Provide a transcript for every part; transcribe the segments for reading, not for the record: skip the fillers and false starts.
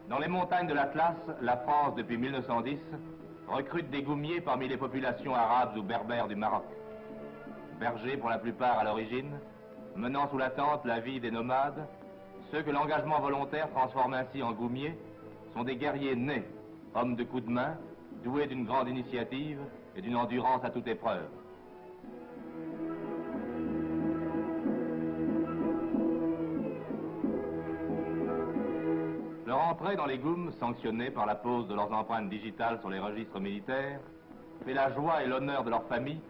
Dans les montagnes de l'Atlas, la France, depuis 1910, recrute des goumiers parmi les populations arabes ou berbères du Maroc. Bergers pour la plupart à l'origine, menant sous la tente la vie des nomades, ceux que l'engagement volontaire transforme ainsi en goumiers sont des guerriers nés, hommes de coups de main, doués d'une grande initiative et d'une endurance à toute épreuve. Leur entrée dans les GOUM, sanctionnée par la pose de leurs empreintes digitales sur les registres militaires, fait la joie et l'honneur de leur famille,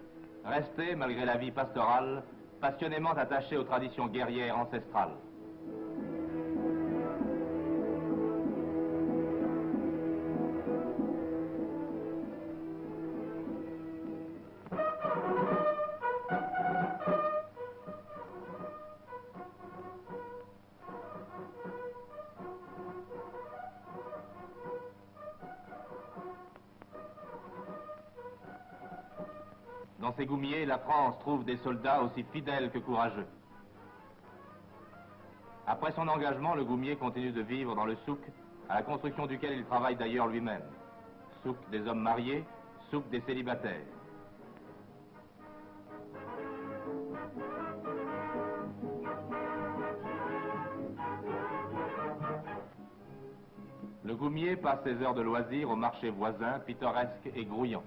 restées, malgré la vie pastorale, passionnément attachées aux traditions guerrières ancestrales. Dans ces goumiers, la France trouve des soldats aussi fidèles que courageux. Après son engagement, le goumier continue de vivre dans le souk, à la construction duquel il travaille d'ailleurs lui-même. Souk des hommes mariés, souk des célibataires. Le goumier passe ses heures de loisirs au marché voisin, pittoresque et grouillant.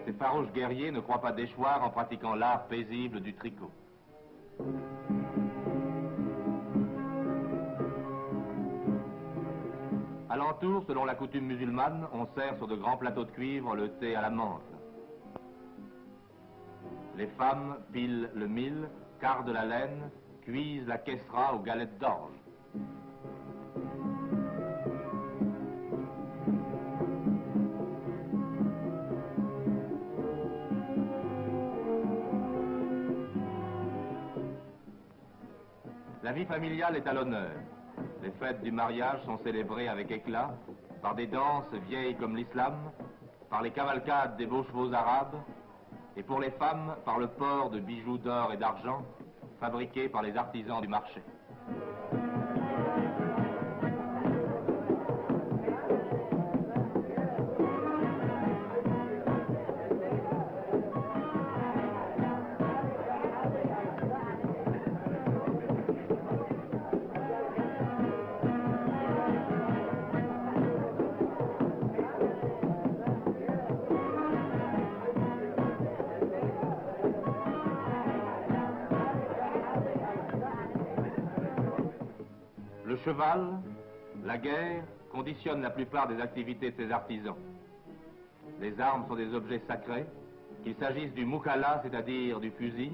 Ces farouches guerriers ne croient pas déchoir en pratiquant l'art paisible du tricot. Alentour, selon la coutume musulmane, on sert sur de grands plateaux de cuivre le thé à la menthe. Les femmes pilent le mil, cardent la laine, cuisent la kessra aux galettes d'orge. La vie familiale est à l'honneur. Les fêtes du mariage sont célébrées avec éclat par des danses vieilles comme l'islam, par les cavalcades des beaux chevaux arabes, et pour les femmes, par le port de bijoux d'or et d'argent fabriqués par les artisans du marché. Le cheval, la guerre, conditionnent la plupart des activités de ces artisans. Les armes sont des objets sacrés, qu'il s'agisse du moukala, c'est-à-dire du fusil,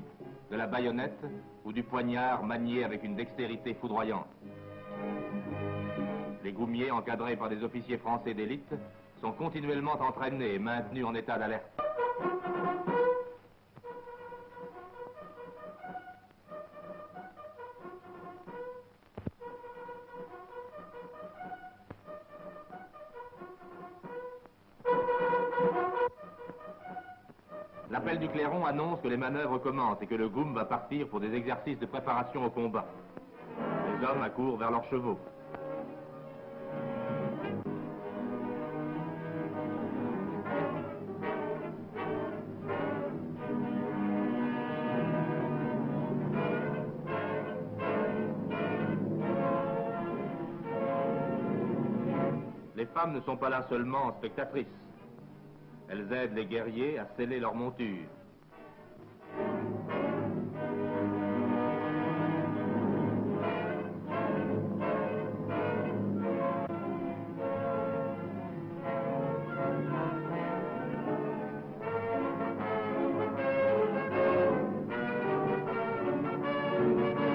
de la baïonnette ou du poignard manié avec une dextérité foudroyante. Les goumiers, encadrés par des officiers français d'élite, sont continuellement entraînés et maintenus en état d'alerte. L'appel du clairon annonce que les manœuvres commencent et que le GOUM va partir pour des exercices de préparation au combat. Les hommes accourent vers leurs chevaux. Les femmes ne sont pas là seulement spectatrices. Elles aident les guerriers à sceller leur monture.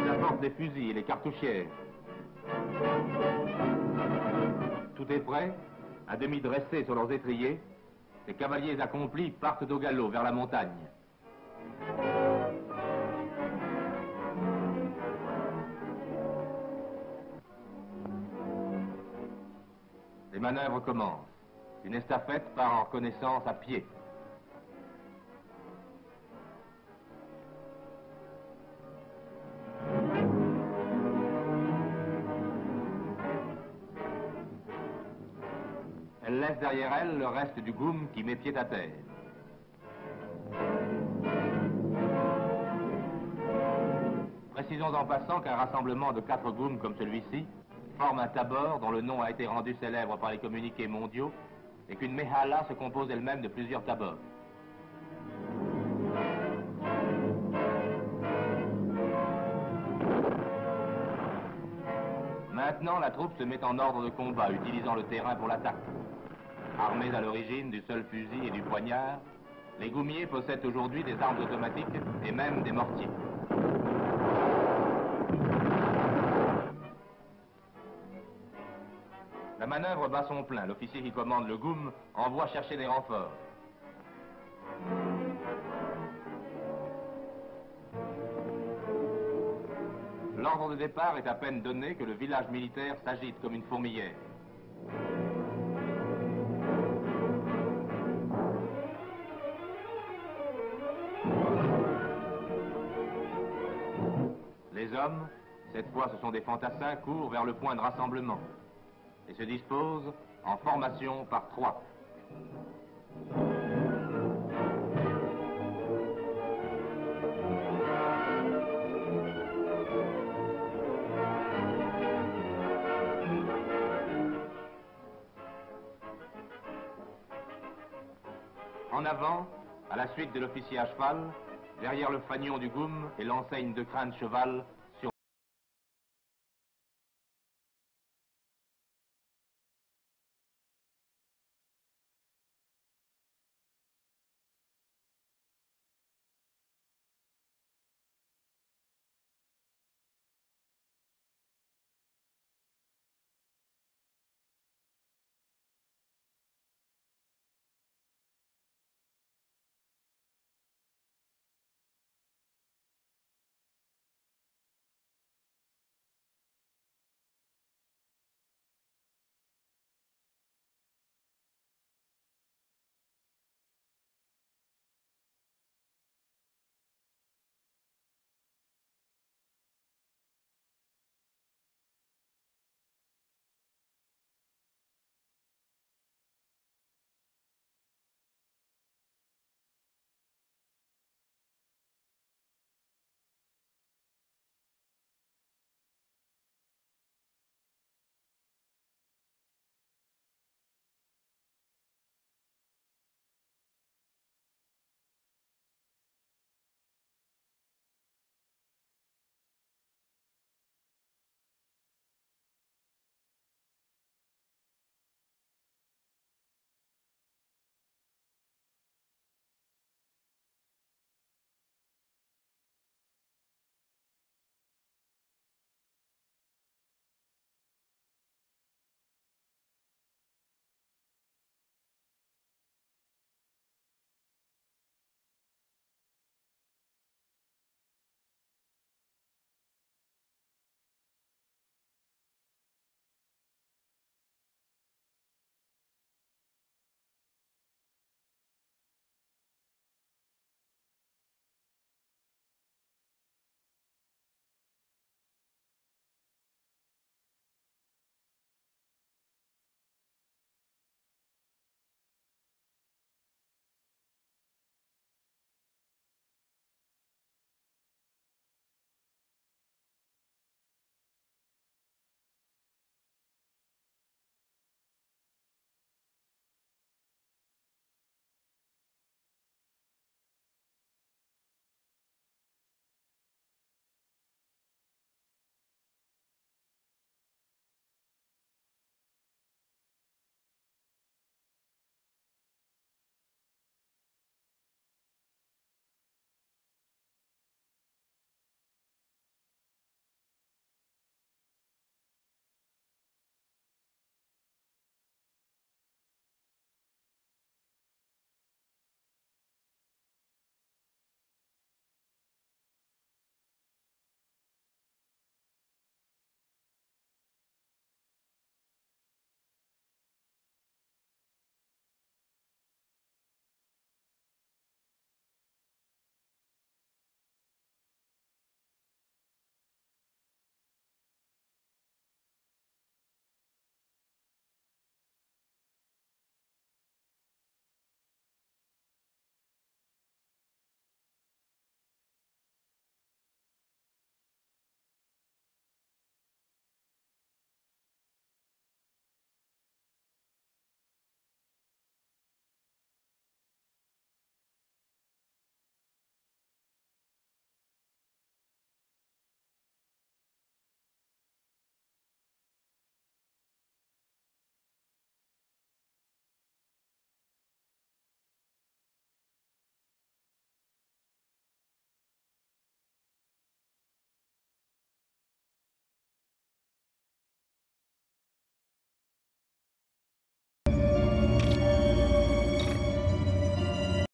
Elles apportent les fusils et les cartouchières. Tout est prêt, à demi dressés sur leurs étriers. Les cavaliers accomplis partent au galop vers la montagne. manœuvres commencent. Une estafette part en reconnaissance à pied. Elle laisse derrière elle le reste du goum qui met pied à terre. Précisons en passant qu'un rassemblement de 4 goums comme celui-ci forme un tabor dont le nom a été rendu célèbre par les communiqués mondiaux et qu'une méhala se compose elle-même de plusieurs tabors. Maintenant, la troupe se met en ordre de combat, utilisant le terrain pour l'attaque. Armés à l'origine du seul fusil et du poignard, les goumiers possèdent aujourd'hui des armes automatiques et même des mortiers. La manœuvre bat son plein. L'officier qui commande le goum envoie chercher des renforts. L'ordre de départ est à peine donné que le village militaire s'agite comme une fourmilière. Les hommes, cette fois ce sont des fantassins, courent vers le point de rassemblement et se disposent en formation par 3. En avant, à la suite de l'officier à cheval, derrière le fanion du goum et l'enseigne de crin de cheval,